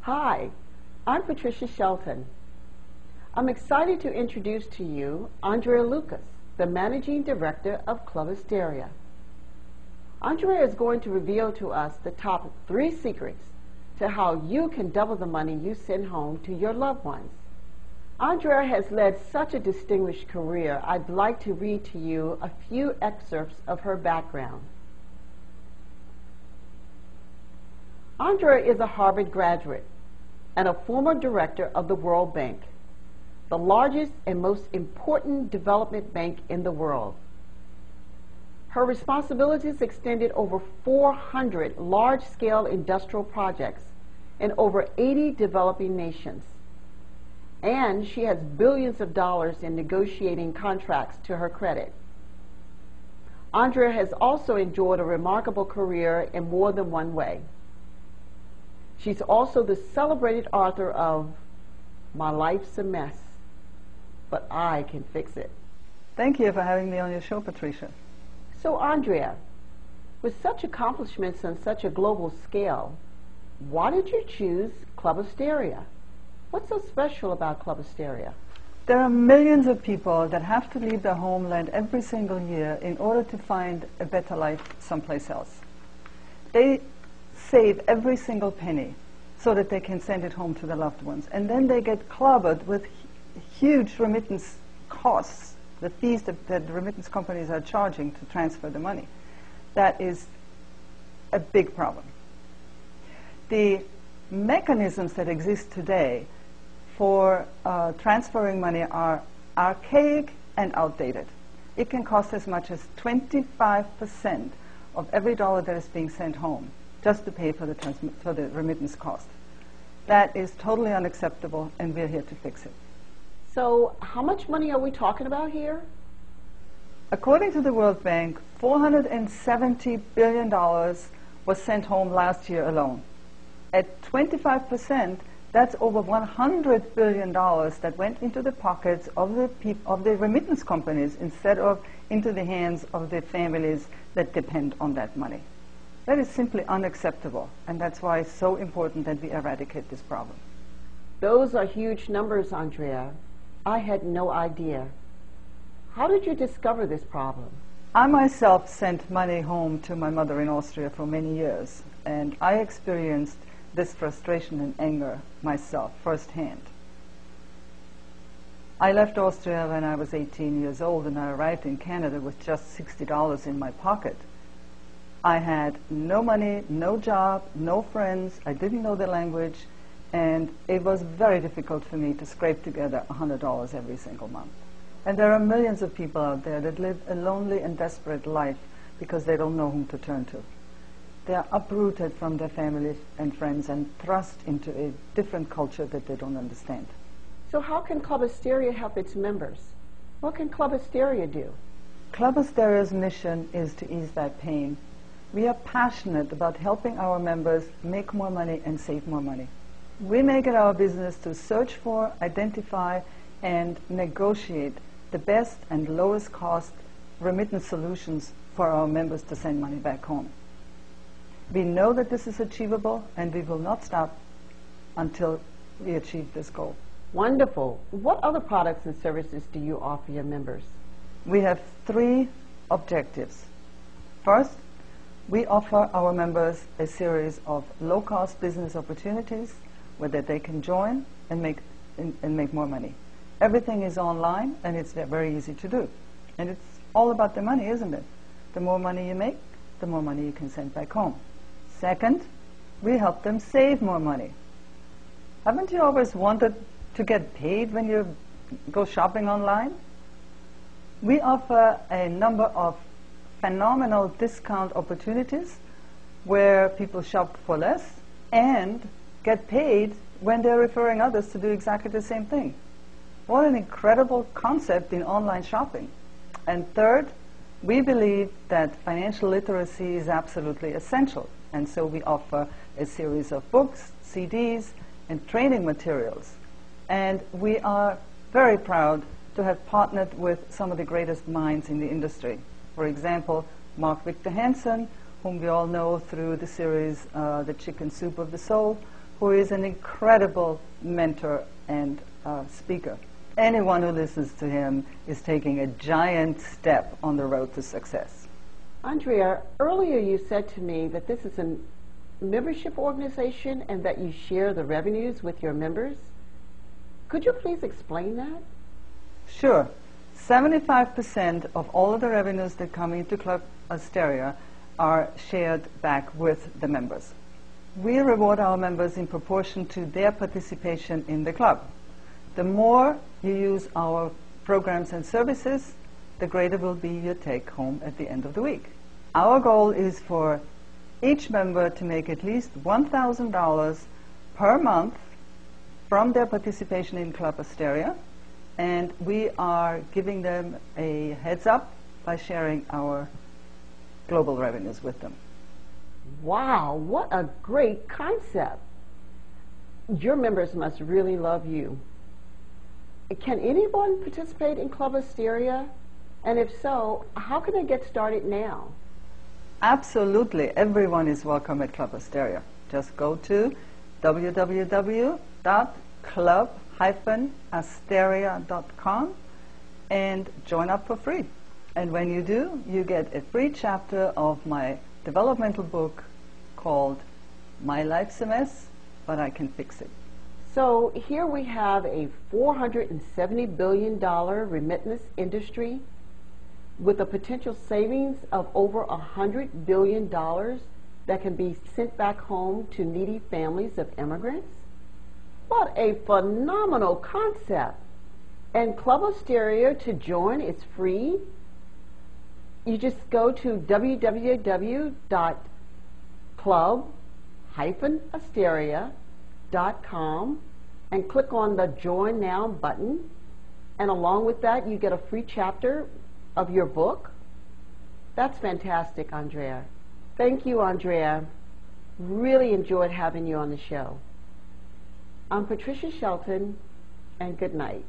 Hi, I'm Patricia Shelton. I'm excited to introduce to you Andrea Lucas, the Managing Director of Club Asteria. Andrea is going to reveal to us the top 3 secrets to how you can double the money you send home to your loved ones. Andrea has led such a distinguished career, I'd like to read to you a few excerpts of her background. Andrea is a Harvard graduate and a former director of the World Bank, the largest and most important development bank in the world. Her responsibilities extended over 400 large-scale industrial projects in over 80 developing nations. And she has billions of dollars in negotiating contracts to her credit. Andrea has also enjoyed a remarkable career in more than one way. She's also the celebrated author of My Life's a Mess, but I Can Fix It. Thank you for having me on your show, Patricia. So Andrea, with such accomplishments on such a global scale, why did you choose Club Asteria? What's so special about Club Asteria? There are millions of people that have to leave their homeland every single year in order to find a better life someplace else. They save every single penny so that they can send it home to their loved ones. And then they get clobbered with huge remittance costs, the fees that the remittance companies are charging to transfer the money. That is a big problem. The mechanisms that exist today for transferring money are archaic and outdated. It can cost as much as 25% of every dollar that is being sent home just to pay for the remittance cost. That is totally unacceptable, and we're here to fix it. So how much money are we talking about here? According to the World Bank, $470 billion was sent home last year alone. At 25%, that's over $100 billion that went into the pockets of the remittance companies instead of into the hands of the families that depend on that money. That is simply unacceptable, and that's why it's so important that we eradicate this problem. Those are huge numbers, Andrea. I had no idea. How did you discover this problem? I myself sent money home to my mother in Austria for many years, and I experienced this frustration and anger myself firsthand. I left Austria when I was 18 years old, and I arrived in Canada with just $60 in my pocket. I had no money, no job, no friends, I didn't know the language, and it was very difficult for me to scrape together $100 every single month. And there are millions of people out there that live a lonely and desperate life because they don't know whom to turn to. They are uprooted from their families and friends and thrust into a different culture that they don't understand. So how can Club Asteria help its members? What can Club Asteria do? Club Asteria's mission is to ease that pain. We are passionate about helping our members make more money and save more money. We make it our business to search for, identify, and negotiate the best and lowest cost remittance solutions for our members to send money back home. We know that this is achievable, and we will not stop until we achieve this goal. Wonderful. What other products and services do you offer your members? We have 3 objectives. First, we offer our members a series of low-cost business opportunities where they can join and make more money. Everything is online, and it's very easy to do. And it's all about the money, isn't it? The more money you make, the more money you can send back home. Second, we help them save more money. Haven't you always wanted to get paid when you go shopping online? We offer a number of phenomenal discount opportunities where people shop for less and get paid when they're referring others to do exactly the same thing. What an incredible concept in online shopping. And third, we believe that financial literacy is absolutely essential. And so we offer a series of books, CDs, and training materials. And we are very proud to have partnered with some of the greatest minds in the industry. For example, Mark Victor Hansen, whom we all know through the series The Chicken Soup of the Soul, who is an incredible mentor and speaker. Anyone who listens to him is taking a giant step on the road to success. Andrea, earlier you said to me that this is a membership organization and that you share the revenues with your members. Could you please explain that? Sure. 75% of all of the revenues that come into Club Asteria are shared back with the members. We reward our members in proportion to their participation in the club. The more you use our programs and services, the greater will be your take home at the end of the week. Our goal is for each member to make at least $1,000 per month from their participation in Club Asteria, and we are giving them a heads up by sharing our global revenues with them. Wow, what a great concept. Your members must really love you. Can anyone participate in Club Asteria? And if so, how can they get started now? Absolutely, everyone is welcome at Club Asteria. Just go to www.club-asteria.com and join up for free. And when you do, you get a free chapter of my developmental book called My Life's a Mess, but I Can Fix It. So here we have a $470 billion remittance industry with a potential savings of over $100 billion that can be sent back home to needy families of immigrants. What a phenomenal concept. And Club Asteria, to join, is free. You just go to www.club-asteria.com and click on the Join Now button. And along with that, you get a free chapter of your book. That's fantastic, Andrea. Thank you, Andrea. Really enjoyed having you on the show. I'm Patricia Shelton, and good night.